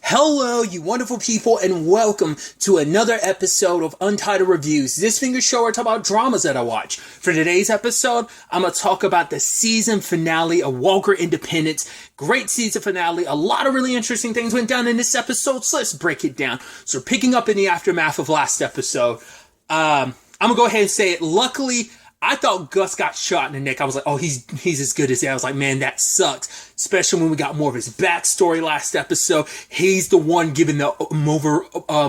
Hello, you wonderful people, and welcome to another episode of Untitled Reviews. This finger show I talk about dramas that I watch. For today's episode, I'm going to talk about the season finale of Walker Independence. Great season finale. A lot of really interesting things went down in this episode, so let's break it down. So picking up in the aftermath of last episode, I'm going to go ahead and say it. Luckily, I thought Gus got shot in the neck. I was like, oh, he's as good as that. I was like, man, that sucks. Especially when we got more of his backstory last episode. He's the one giving the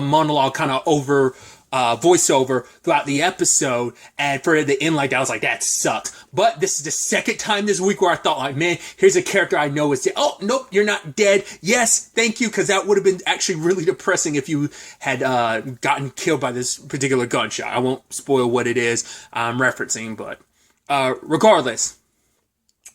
monologue kind of over voiceover throughout the episode. And for the end like that, I was like, that sucks. But this is the second time this week where I thought, like, man, here's a character I know is dead. Oh, nope, you're not dead. Yes, thank you, because that would have been actually really depressing if you had gotten killed by this particular gunshot. I won't spoil what it is I'm referencing, but regardless.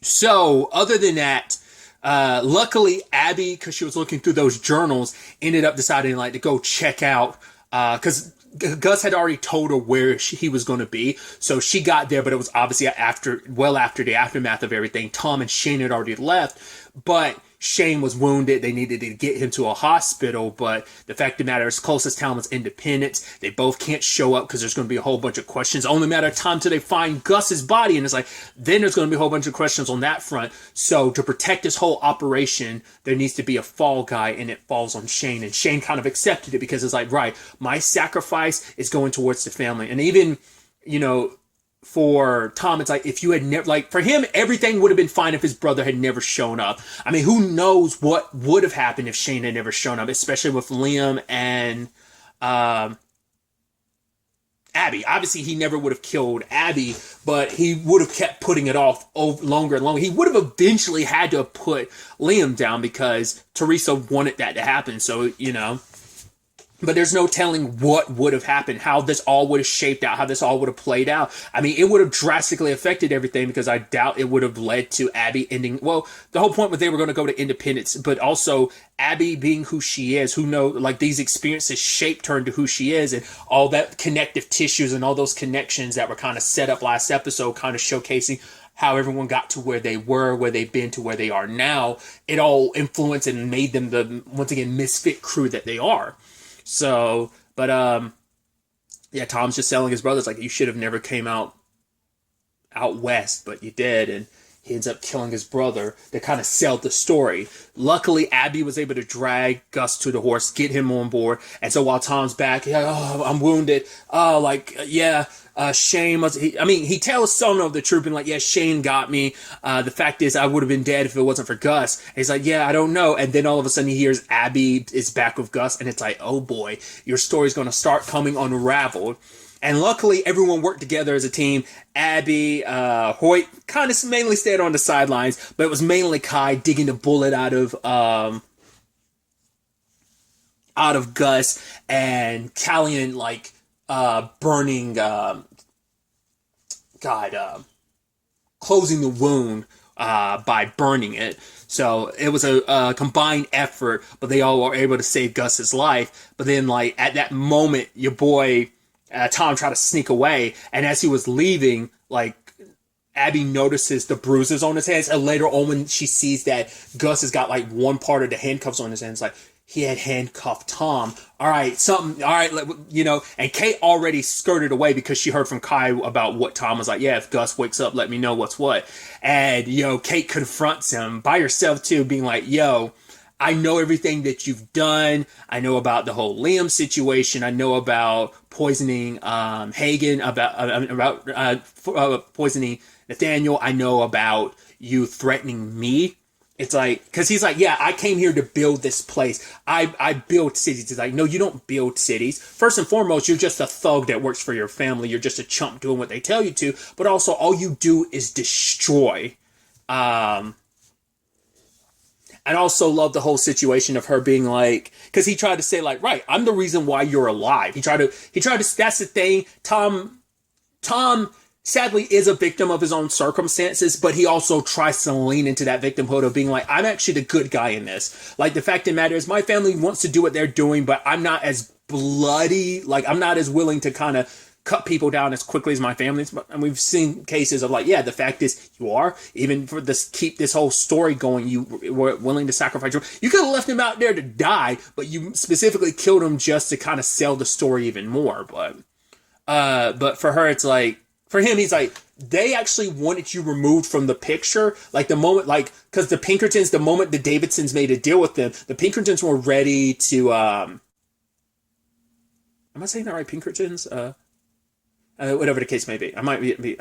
So, other than that, luckily, Abby, because she was looking through those journals, ended up deciding like to go check out, because Gus had already told her where he was going to be. So she got there, but it was obviously after the aftermath of everything. Tom and Shane had already left, but Shane was wounded. They needed to get him to a hospital, but the fact of the matter is, closest town was Independence. They both can't show up because there's going to be a whole bunch of questions. Only a matter of time till they find Gus's body, and it's like, then there's going to be a whole bunch of questions on that front. So to protect this whole operation, there needs to be a fall guy, and it falls on Shane. And Shane kind of accepted it because it's like, right, my sacrifice is going towards the family. And even, for Tom, it's like, if you had never, like, for him, everything would have been fine if his brother had never shown up. I mean, who knows what would have happened if Shane had never shown up, especially with Liam and Abby. Obviously, he never would have killed Abby, but he would have kept putting it off longer and longer. He would have eventually had to have put Liam down because Teresa wanted that to happen. So, but there's no telling what would have happened, how this all would have shaped out, how this all would have played out. I mean, it would have drastically affected everything because I doubt it would have led to Abby ending. Well, the whole point was they were going to go to Independence, but also Abby being who she is, like these experiences shaped her into who she is, and all that connective tissues and all those connections that were kind of set up last episode, kind of showcasing how everyone got to where they were, where they've been to where they are now. It all influenced and made them the, once again, misfit crew that they are. So, but, yeah, Tom's just telling his brothers, like, you should have never came out west, but you did, and he ends up killing his brother. They kind of sell the story. Luckily, Abby was able to drag Gus to the horse, get him on board, and so while Tom's back, I'm wounded, Shane must, he tells Sono the truth and like, yeah, Shane got me. The fact is, I would have been dead if it wasn't for Gus. And he's like, yeah, I don't know. And then all of a sudden he hears Abby is back with Gus, and it's like, oh boy, your story's going to start coming unraveled. And luckily, everyone worked together as a team. Abby, Hoyt kind of mainly stayed on the sidelines, but it was mainly Kai digging the bullet out of Gus, and Callian, like, burning, closing the wound by burning it. So it was a combined effort, but they all were able to save Gus's life. But then, like, at that moment, your boy Tom tried to sneak away, and as he was leaving, like, Abby notices the bruises on his hands, and later on when she sees that Gus has got like one part of the handcuffs on his hands, like, he had handcuffed Tom. All right, and Kate already skirted away because she heard from Kai about what Tom was like. Yeah, if Gus wakes up, let me know what's what. And, Kate confronts him by herself too, being like, yo, I know everything that you've done. I know about the whole Liam situation. I know about poisoning Hagen, about poisoning Nathaniel. I know about you threatening me. It's like, because he's like, yeah, I came here to build this place. I build cities. He's like, no, you don't build cities. First and foremost, you're just a thug that works for your family. You're just a chump doing what they tell you to. But also, all you do is destroy. And I also love the whole situation of her being like, because he tried to say like, right, I'm the reason why you're alive. He tried to, that's the thing. Tom sadly is a victim of his own circumstances, but he also tries to lean into that victimhood of being like, I'm actually the good guy in this. Like, the fact of the matter is, my family wants to do what they're doing, but I'm not as bloody, like, I'm not as willing to kind of cut people down as quickly as my family. And we've seen cases of like, yeah, the fact is you are, even for this, keep this whole story going, you were willing to sacrifice your, you could have left him out there to die, but you specifically killed him just to kind of sell the story even more. But for her, it's like, for him, he's like, they actually wanted you removed from the picture. Like the moment, like, because the Pinkertons, the moment the Davidsons made a deal with them, the Pinkertons were ready to, am I saying that right? Pinkertons? Whatever the case may be. I might be,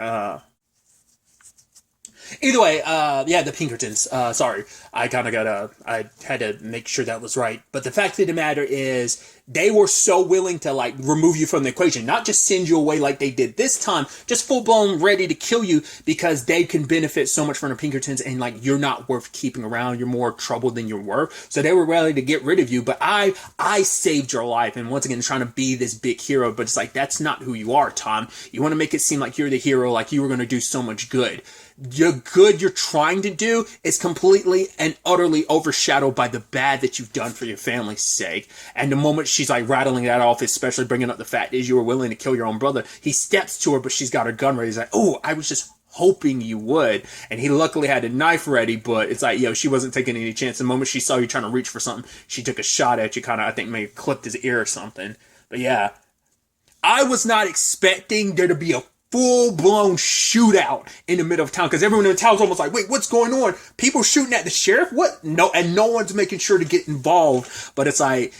either way, yeah, the Pinkertons. Sorry. I had to make sure that was right. But the fact of the matter is, they were so willing to, like, remove you from the equation. Not just send you away like they did this time, just full-blown ready to kill you because they can benefit so much from the Pinkertons and, like, you're not worth keeping around. You're more trouble than you're worth. So they were ready to get rid of you. But I saved your life. And once again, trying to be this big hero. But it's like, that's not who you are, Tom. You want to make it seem like you're the hero, like you were going to do so much good. The good you're trying to do is completely and utterly overshadowed by the bad that you've done for your family's sake. And the moment she's like rattling that off, especially bringing up the fact is you were willing to kill your own brother, he steps to her, but she's got her gun ready. He's like, oh, I was just hoping you would. And he luckily had a knife ready, but it's like, she wasn't taking any chance. The moment she saw you trying to reach for something, she took a shot at you, kind of, I think, maybe clipped his ear or something. But yeah, I was not expecting there to be a full-blown shootout in the middle of town, because everyone in the town was almost like, wait, what's going on? People shooting at the sheriff? What? No, and no one's making sure to get involved. But it's like,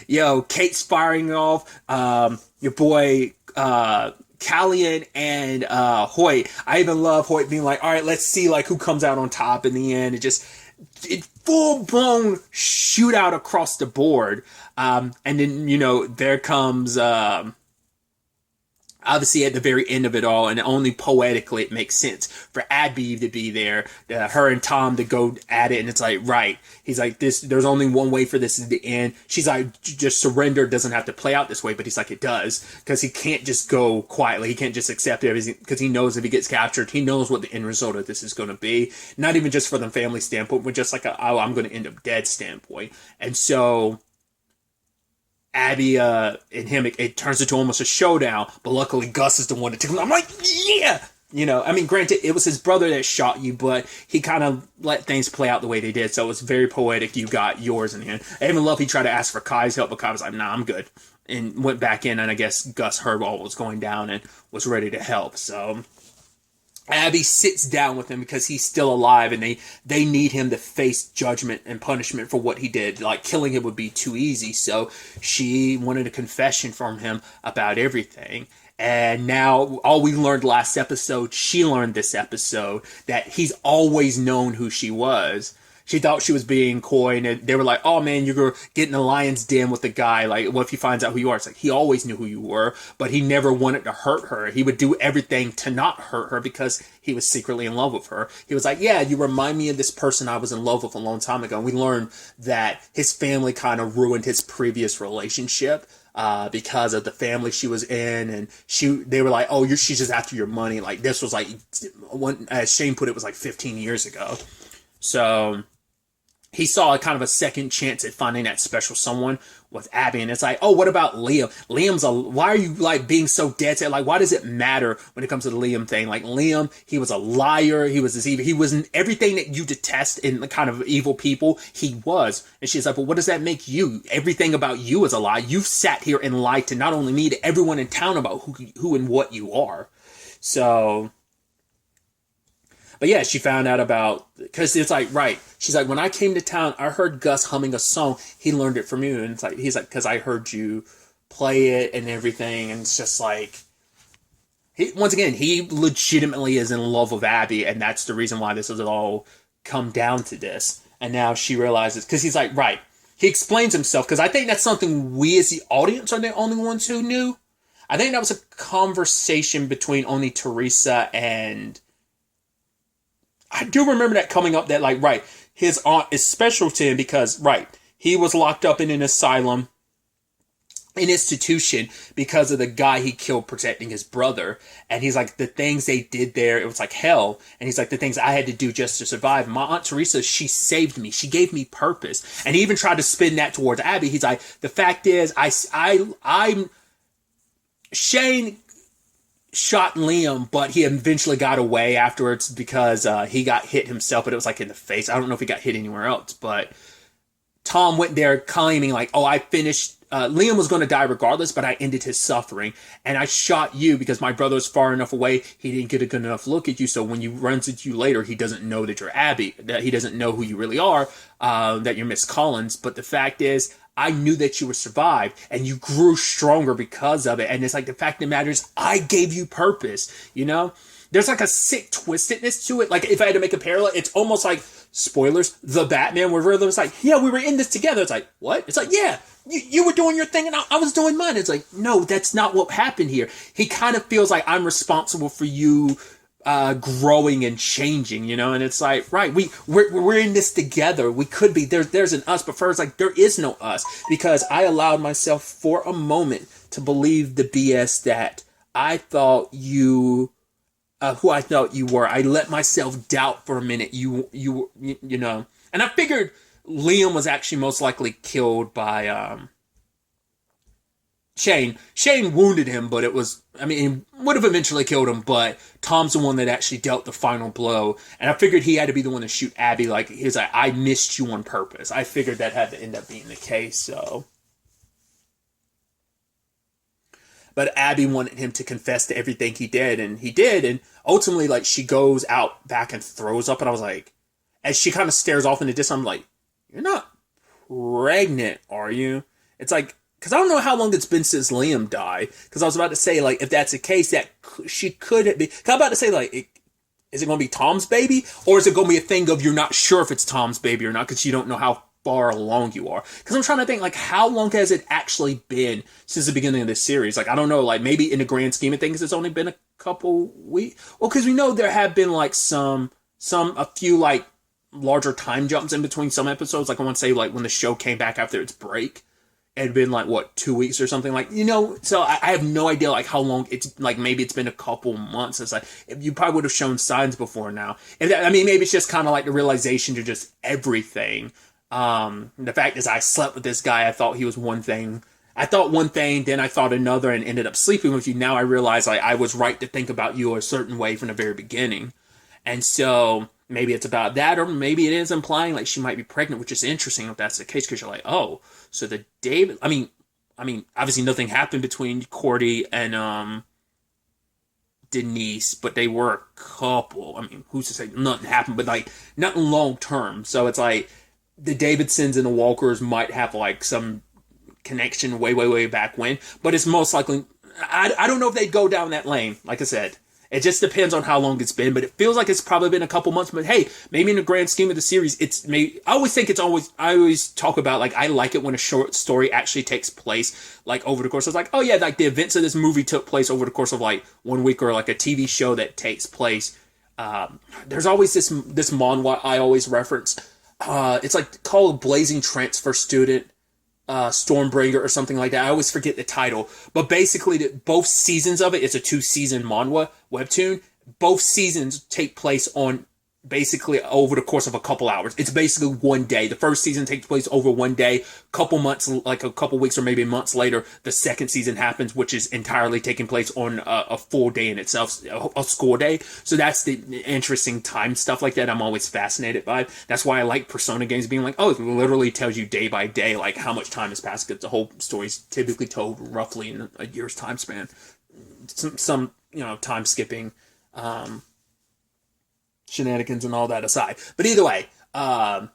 Kate's firing off, your boy, Callian and Hoyt. I even love Hoyt being like, all right, let's see like who comes out on top in the end. It full-blown shootout across the board. And then, there comes, obviously at the very end of it all, and only poetically it makes sense for Abby to be there, her and Tom to go at it, and it's like, right. He's like, there's only one way for this is the end. She's like, just surrender, doesn't have to play out this way, but he's like, it does, because he can't just go quietly, he can't just accept everything, because he knows if he gets captured, he knows what the end result of this is going to be, not even just for the family standpoint, but just like I'm going to end up dead standpoint. And so Abby and him, it turns into almost a showdown, but luckily Gus is the one that took him. I'm like, yeah! Granted, it was his brother that shot you, but he kind of let things play out the way they did, so it was very poetic. You got yours in the end. I even love he tried to ask for Kai's help, but Kai was like, nah, I'm good. And went back in, and I guess Gus heard what was going down and was ready to help, so Abby sits down with him because he's still alive, and they need him to face judgment and punishment for what he did. Like, killing him would be too easy, so she wanted a confession from him about everything. And now, all we learned last episode, she learned this episode, that he's always known who she was. She thought she was being coy, and they were like, oh man, you're going to get in the lion's den with the guy. Like, what if he finds out who you are? It's like, he always knew who you were, but he never wanted to hurt her. He would do everything to not hurt her because he was secretly in love with her. He was like, yeah, you remind me of this person I was in love with a long time ago. And we learned that his family kind of ruined his previous relationship because of the family she was in, and they were like, oh, she's just after your money. Like, this was like, as Shane put it, was like 15 years ago. So he saw a kind of a second chance at finding that special someone with Abby. And it's like, oh, what about Liam? Why are you like being so dead set? Like, why does it matter when it comes to the Liam thing? Like, Liam, he was a liar. He was evil. He wasn't everything that you detest in the kind of evil people. He was. And she's like, well, what does that make you? Everything about you is a lie. You've sat here and lied to not only me, to everyone in town about who and what you are. So, but yeah, she found out about, because it's like, right. She's like, when I came to town, I heard Gus humming a song. He learned it from you. And it's like, he's like, because I heard you play it and everything. And it's just like, once again, he legitimately is in love with Abby. And that's the reason why this has all come down to this. And now she realizes, because he's like, right. He explains himself, because I think that's something we as the audience are the only ones who knew. I think that was a conversation between only Teresa and, I do remember that coming up, that like, right, his aunt is special to him because, right, he was locked up in an asylum, an institution, because of the guy he killed protecting his brother. And he's like, the things they did there, it was like hell. And he's like, the things I had to do just to survive. My Aunt Teresa, she saved me. She gave me purpose. And he even tried to spin that towards Abby. He's like, the fact is, I'm Shane shot Liam, but he eventually got away afterwards because he got hit himself, but it was like in the face. I don't know if he got hit anywhere else, but Tom went there claiming like, oh, I finished, Liam was going to die regardless, but I ended his suffering. And I shot you because my brother was far enough away. He didn't get a good enough look at you. So when he runs into you later, he doesn't know that you're Abby, that he doesn't know who you really are, that you're Miss Collins. But the fact is, I knew that you would survive and you grew stronger because of it. And it's like the fact of the matter is, I gave you purpose, you know? There's like a sick twistedness to it. Like if I had to make a parallel, it's almost like, spoilers, The Batman, where it's like, yeah, we were in this together. It's like, what? It's like, yeah, you were doing your thing and I was doing mine. It's like, no, that's not what happened here. He kind of feels like I'm responsible for you growing and changing, you know? And it's like, right, we're in this together. We could be, there's an us, but first, like, there is no us, because I allowed myself for a moment to believe the BS that I thought you... who I thought you were. I let myself doubt for a minute. You know. And I figured Liam was actually most likely killed by Shane. Shane wounded him, but it was, I mean, he would have eventually killed him, but Tom's the one that actually dealt the final blow. And I figured he had to be the one to shoot Abby. Like, he's like, I missed you on purpose. I figured that had to end up being the case, so... But Abby wanted him to confess to everything he did, and he did, and ultimately, like, she goes out back and throws up, and I was like, as she kind of stares off in the distance, I'm like, you're not pregnant, are you? It's like, because I don't know how long it's been since Liam died, because I was about to say, like, if that's the case, that she could be, because I'm about to say, like, is it going to be Tom's baby, or is it going to be a thing of you're not sure if it's Tom's baby or not, because you don't know how far along you are. Because I'm trying to think, like, how long has it actually been since the beginning of this series? Like, I don't know, like, maybe in the grand scheme of things, it's only been a couple weeks. Well, because we know there have been, like, a few, like, larger time jumps in between some episodes. Like, I want to say, like, when the show came back after its break, it had been, like, what, 2 weeks or something? Like, you know, so I have no idea, like, how long it's, like, maybe it's been a couple months. It's like, you probably would have shown signs before now. And I mean, maybe it's just kind of like the realization to just everything. The fact is, I slept with this guy. I thought he was one thing. I thought one thing, then I thought another, and ended up sleeping with you. Now I realize I was right to think about you a certain way from the very beginning. And so maybe it's about that, or maybe it is implying like she might be pregnant, which is interesting if that's the case, because you're like, oh, so the David. I mean, obviously nothing happened between Cordy and Denise, but they were a couple. I mean, who's to say nothing happened, but like nothing long term. So it's like, the Davidsons and the Walkers might have like some connection way back when, but it's most likely, I don't know if they'd go down that lane. Like I said, it just depends on how long it's been, but it feels like it's probably been a couple months. But hey, maybe in the grand scheme of the series, I always talk about, like, I like it when a short story actually takes place like over the course of, like, oh yeah, like the events of this movie took place over the course of like 1 week, or like a TV show that takes place. There's always this manhwa I always reference. It's like called Blazing Transfer Student, Stormbringer or something like that. I always forget the title. But basically, both seasons of it, it's a 2-season manhwa webtoon. Both seasons take place on basically over the course of a couple hours. It's basically one day. The first season takes place over one day. Couple months, like a couple weeks or maybe months later, the second season happens, which is entirely taking place on a full day in itself, a school day. So that's the interesting time stuff like that I'm always fascinated by. That's why I like Persona games being like, oh, it literally tells you day by day, like how much time has passed, because the whole story's typically told roughly in a year's time span. Some time skipping, shenanigans and all that aside. But either way, Tom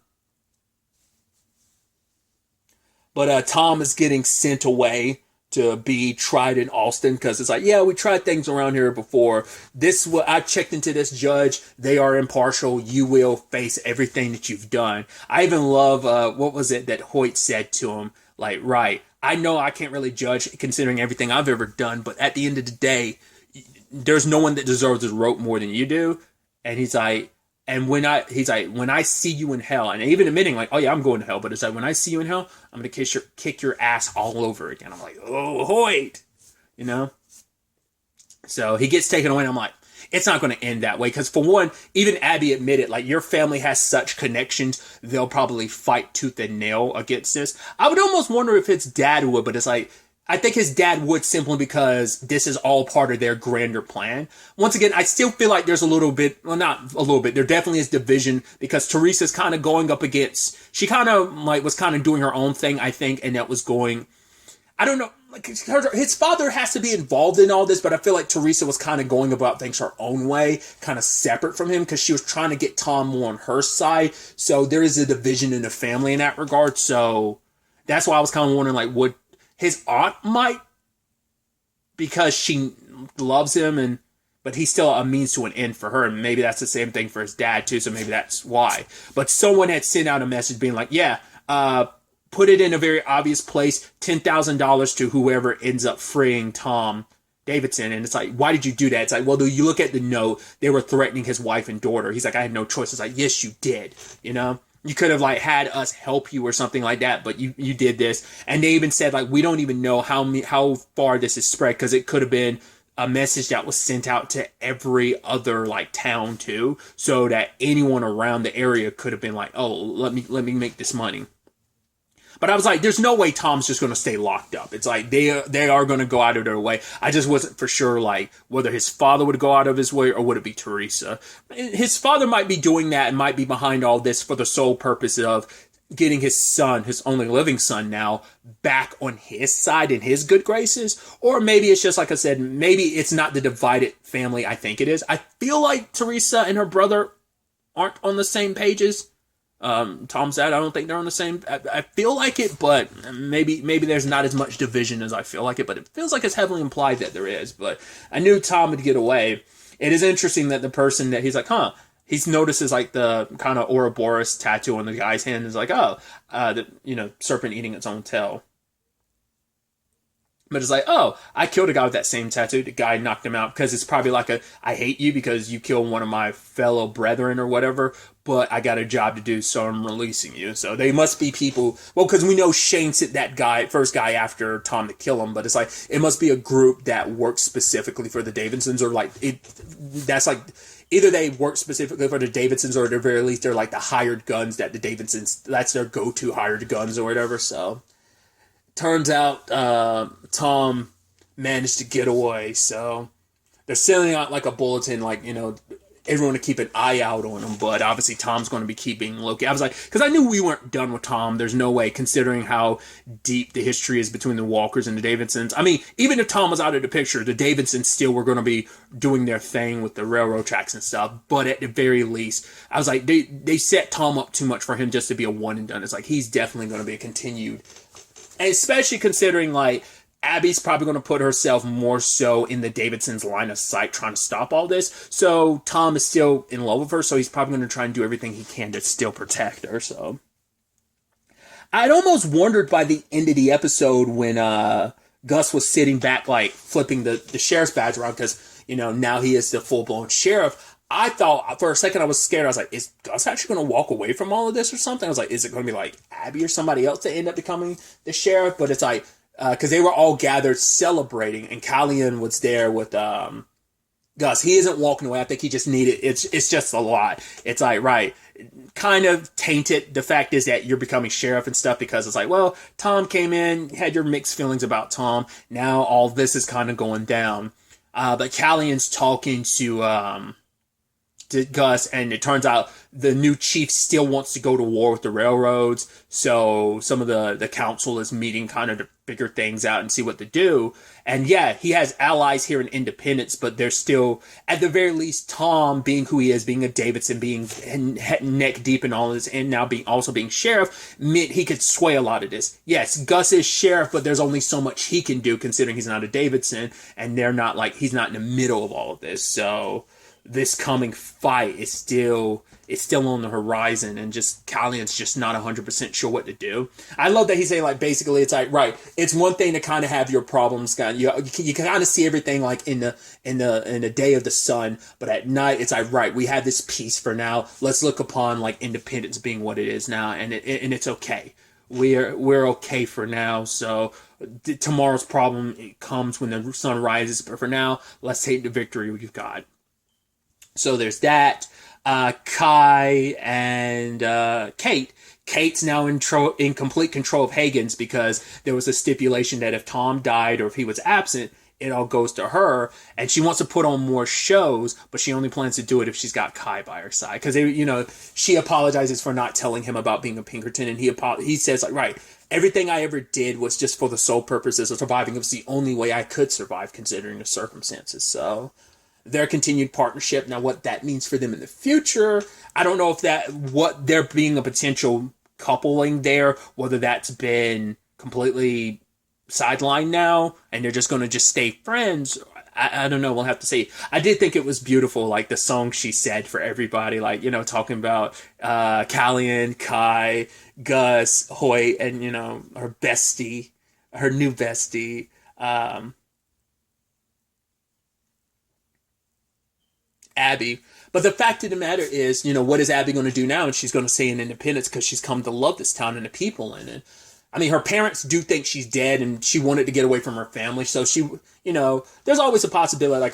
is getting sent away to be tried in Austin, because it's like, yeah, we tried things around here before. I checked into this judge. They are impartial. You will face everything that you've done. I even love, what was it that Hoyt said to him? Like, right, I know I can't really judge considering everything I've ever done, but at the end of the day, there's no one that deserves this rope more than you do. And he's like, when I see you in hell, and even admitting like, oh yeah, I'm going to hell, but it's like, when I see you in hell, I'm going to kick your ass all over again. I'm like, oh, Hoyt, So he gets taken away, and I'm like, it's not going to end that way. Because for one, even Abby admitted, like, your family has such connections, they'll probably fight tooth and nail against this. I would almost wonder if his dad would, but it's like, I think his dad would, simply because this is all part of their grander plan. Once again, I still feel like there's a little bit, well, not a little bit, there definitely is division, because Teresa's kind of going up against, she kind of like was kind of doing her own thing, I think, and that was going, I don't know, like his father has to be involved in all this, but I feel like Teresa was kind of going about things her own way, kind of separate from him, because she was trying to get Tom more on her side. So there is a division in the family in that regard. So that's why I was kind of wondering, like, would his aunt might, because she loves him, and but he's still a means to an end for her, and maybe that's the same thing for his dad too. So maybe that's why. But someone had sent out a message being like, yeah, put it in a very obvious place, $10,000 to whoever ends up freeing Tom Davidson. And it's like, why did you do that? It's like, well, do you look at the note? They were threatening his wife and daughter. He's like, I had no choice. It's like, yes, you did. You know, you could have like had us help you or something like that, but you did this. And they even said, like, we don't even know how far this is spread, because it could have been a message that was sent out to every other like town too, so that anyone around the area could have been like, oh, let me make this money. But I was like, there's no way Tom's just going to stay locked up. It's like they are going to go out of their way. I just wasn't for sure, like, whether his father would go out of his way or would it be Teresa. His father might be doing that and might be behind all this for the sole purpose of getting his son, his only living son now, back on his side in his good graces. Or maybe it's just, like I said, maybe it's not the divided family I think it is. I feel like Teresa and her brother aren't on the same pages. Tom's dad, I don't think they're on the same. I feel like it, but maybe there's not as much division as I feel like it. But it feels like it's heavily implied that there is. But I knew Tom would get away. It is interesting that the person that he's like, he notices like the kind of Ouroboros tattoo on the guy's hand is like, the serpent eating its own tail. But it's like, oh, I killed a guy with that same tattoo. The guy knocked him out, because it's probably like I hate you because you killed one of my fellow brethren or whatever, but I got a job to do, so I'm releasing you. So they must be people, well, because we know Shane sent that guy, first guy after Tom to kill him, but it's like, it must be a group that works specifically for the Davidsons, or like, that's like, either they work specifically for the Davidsons, or at the very least, they're like the hired guns that the Davidsons, that's their go-to hired guns or whatever, so. Turns out Tom managed to get away, so they're sending out like a bulletin, like, everyone to keep an eye out on him, but obviously Tom's going to be keeping low-key. I was like, because I knew we weren't done with Tom. There's no way, considering how deep the history is between the Walkers and the Davidsons. I mean, even if Tom was out of the picture, the Davidsons still were going to be doing their thing with the railroad tracks and stuff, but at the very least, I was like, they set Tom up too much for him just to be a one and done. It's like, he's definitely going to be a continued. And especially considering, like, Abby's probably going to put herself more so in the Davidsons' line of sight trying to stop all this. So Tom is still in love with her, so he's probably going to try and do everything he can to still protect her. So I'd almost wondered by the end of the episode when Gus was sitting back, like, flipping the sheriff's badge around, because, now he is the full-blown sheriff. I thought, for a second, I was scared. I was like, is Gus actually going to walk away from all of this or something? I was like, is it going to be like Abby or somebody else to end up becoming the sheriff? But it's like, because they were all gathered celebrating, and Callian was there with Gus. He isn't walking away. I think he just needed, it's just a lot. It's like, right, kind of tainted. The fact is that you're becoming sheriff and stuff, because it's like, well, Tom came in, had your mixed feelings about Tom. Now all this is kind of going down. But Callian's talking to Gus, and it turns out the new chief still wants to go to war with the railroads, so some of the council is meeting kind of to figure things out and see what to do. And yeah, he has allies here in Independence, but they're still, at the very least, Tom, being who he is, being a Davidson, being neck deep in all of this, and now being sheriff, meant he could sway a lot of this. Yes, Gus is sheriff, but there's only so much he can do, considering he's not a Davidson, and they're not, like, he's not in the middle of all of this, so this coming fight is still on the horizon, and just Callian's just not 100% sure what to do. I love that he's saying, like, basically it's like, right, it's one thing to kind of have your problems, kind of, you can kind of see everything like in the day of the sun, but at night it's like, right, we have this peace for now. Let's look upon like independence being what it is now, and it's okay. We're okay for now. So tomorrow's problem, it comes when the sun rises, but for now, let's take the victory we've got. So there's that. Kai and Kate. Kate's now in complete control of Hagen's because there was a stipulation that if Tom died or if he was absent, it all goes to her. And she wants to put on more shows, but she only plans to do it if she's got Kai by her side. Because, she apologizes for not telling him about being a Pinkerton. And he says, like, right, everything I ever did was just for the sole purposes of surviving. It was the only way I could survive considering the circumstances. So their continued partnership. Now, what that means for them in the future, I don't know if what there being a potential coupling there, whether that's been completely sidelined now and they're just going to just stay friends. I don't know. We'll have to see. I did think it was beautiful, like the song she said for everybody, like, talking about Callian, Kai, Gus, Hoyt, and, her bestie, her new bestie. Abby. But the fact of the matter is, what is Abby going to do now? And she's going to stay in Independence because she's come to love this town and the people in it. I mean, her parents do think she's dead and she wanted to get away from her family. So she, there's always a possibility like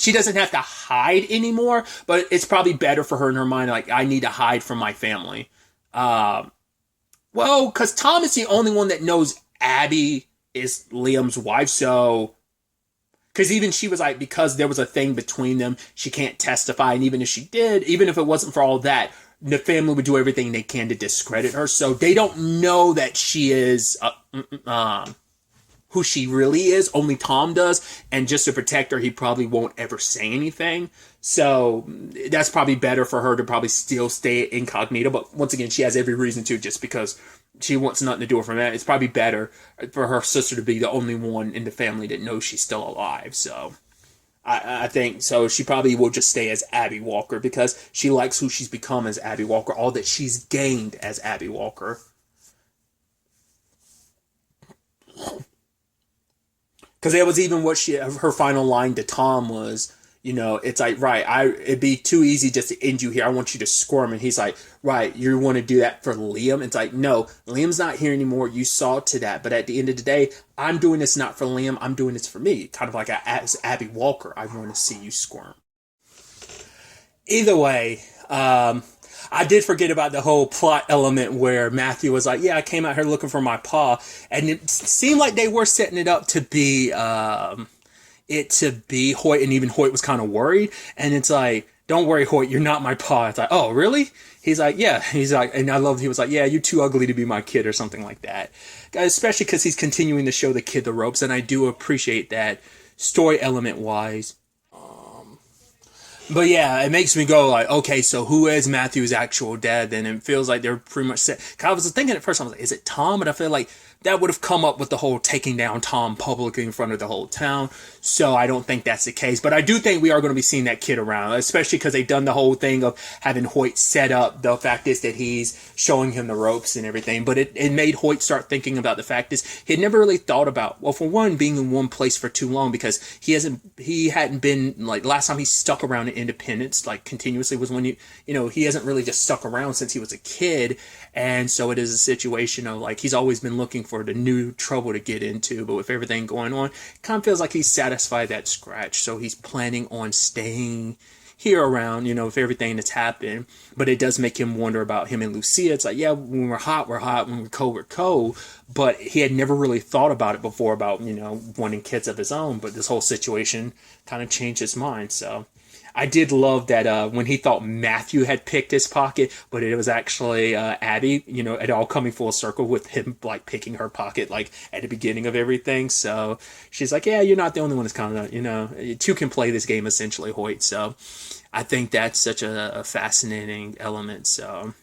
she doesn't have to hide anymore, but it's probably better for her in her mind. Like, I need to hide from my family. Well, because Tom is the only one that knows Abby is Liam's wife. So, because even she was like, because there was a thing between them, she can't testify. And even if she did, even if it wasn't for all that, the family would do everything they can to discredit her. So they don't know that she is who she really is. Only Tom does. And just to protect her, he probably won't ever say anything. So that's probably better for her to probably still stay incognito. But once again, she has every reason to, just because she wants nothing to do with that. It's probably better for her sister to be the only one in the family that knows she's still alive. So I think so. She probably will just stay as Abby Walker because she likes who she's become as Abby Walker, all that she's gained as Abby Walker. Because it was even what her final line to Tom was, it's like, right, it'd be too easy just to end you here. I want you to squirm. And he's like, right, you want to do that for Liam? It's like, no, Liam's not here anymore. You saw to that. But at the end of the day, I'm doing this not for Liam. I'm doing this for me. Kind of like as Abby Walker, I want to see you squirm. Either way, I did forget about the whole plot element where Matthew was like, yeah, I came out here looking for my pa. And it seemed like they were setting it up to be Hoyt, and even Hoyt was kind of worried. And it's like, don't worry, Hoyt, you're not my pa. It's like, oh, really? He's like, yeah. He's like, and I love, he was like, yeah, you're too ugly to be my kid or something like that. Especially because he's continuing to show the kid the ropes. And I do appreciate that story element wise. But yeah, it makes me go like, okay, so who is Matthew's actual dad then? And it feels like they're pretty much set. I was thinking at first, I was like, is it Tom? And I feel like that would have come up with the whole taking down Tom publicly in front of the whole town. So I don't think that's the case. But I do think we are going to be seeing that kid around, especially because they've done the whole thing of having Hoyt set up. The fact is that he's showing him the ropes and everything. But it made Hoyt start thinking about the fact is he had never really thought about, well, for one, being in one place for too long, because he hadn't been, like, last time he stuck around in Independence, like, continuously was when he hasn't really just stuck around since he was a kid. And so it is a situation of, like, he's always been looking for the new trouble to get into, but with everything going on, it kind of feels like he's satisfied that scratch. So he's planning on staying here around, with everything that's happened. But it does make him wonder about him and Lucia. It's like, yeah, when we're hot, we're hot. When we're cold. But he had never really thought about it before about, wanting kids of his own. But this whole situation kind of changed his mind. So I did love that when he thought Matthew had picked his pocket, but it was actually Abby, it all coming full circle with him, like, picking her pocket, like, at the beginning of everything. So she's like, yeah, you're not the only one that's kind of, you two can play this game, essentially, Hoyt. So I think that's such a fascinating element. So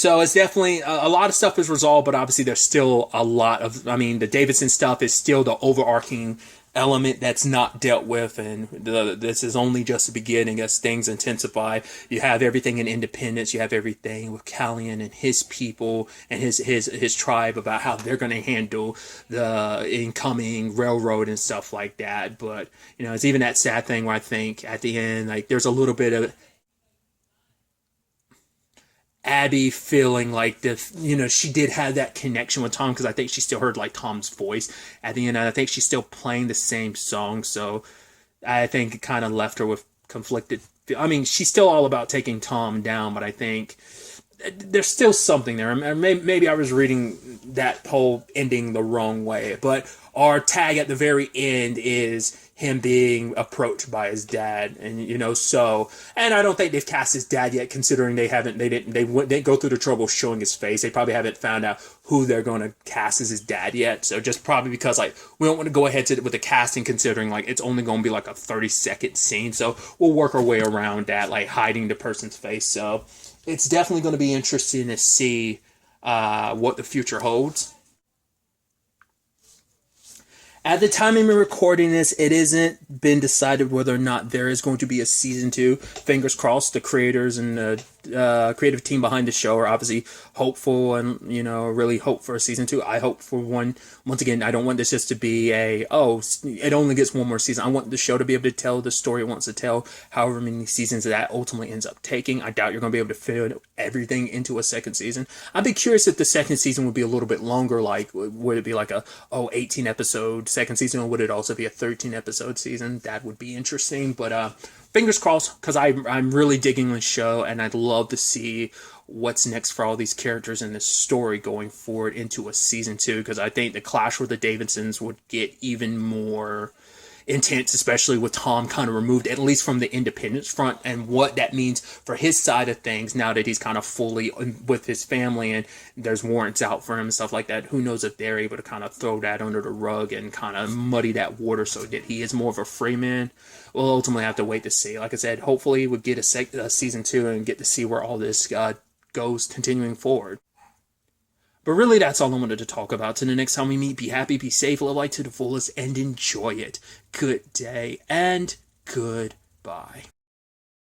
it's definitely a lot of stuff is resolved, but obviously there's still a lot of, the Davidson stuff is still the overarching element that's not dealt with, and this is only just the beginning as things intensify. You have everything in Independence, you have everything with Callian and his people and his tribe about how they're going to handle the incoming railroad and stuff like that. But it's even that sad thing where I think at the end, like, there's a little bit of Abby feeling like she did have that connection with Tom, because I think she still heard, like, Tom's voice at the end. I think she's still playing the same song, so I think it kind of left her with conflicted I mean, she's still all about taking Tom down, but I think there's still something there. Maybe I was reading that whole ending the wrong way, but our tag at the very end is him being approached by his dad, and and I don't think they've cast his dad yet, considering they didn't go through the trouble showing his face. They probably haven't found out who they're going to cast as his dad yet. So just probably because we don't want to go ahead with the casting, considering it's only going to be a 30-second scene. So we'll work our way around that, hiding the person's face. So it's definitely going to be interesting to see what the future holds. At the time of me recording this, it isn't been decided whether or not there is going to be a season 2. Fingers crossed. The creators and the creative team behind the show are obviously hopeful and, really hope for a season 2. I hope for one. Once again, I don't want this just to be it only gets one more season. I want the show to be able to tell the story it wants to tell, however many seasons that ultimately ends up taking. I doubt you're going to be able to fit everything into a second season. I'd be curious if the second season would be a little bit longer. Would it be 18 episode second season, or would it also be a 13 episode season? That would be interesting, but fingers crossed, because I'm really digging the show, and I'd love to see what's next for all these characters in this story going forward into a season 2, because I think the clash with the Davidsons would get even more intense, especially with Tom kind of removed, at least from the independence front, and what that means for his side of things now that he's kind of fully with his family and there's warrants out for him and stuff like that. Who knows if they're able to kind of throw that under the rug and kind of muddy that water so that he is more of a free man. We'll ultimately have to wait to see. Like I said, hopefully we'll get a season 2 and get to see where all this goes continuing forward. But really, that's all I wanted to talk about. Till the next time we meet, be happy, be safe, live life to the fullest, and enjoy it. Good day, and goodbye.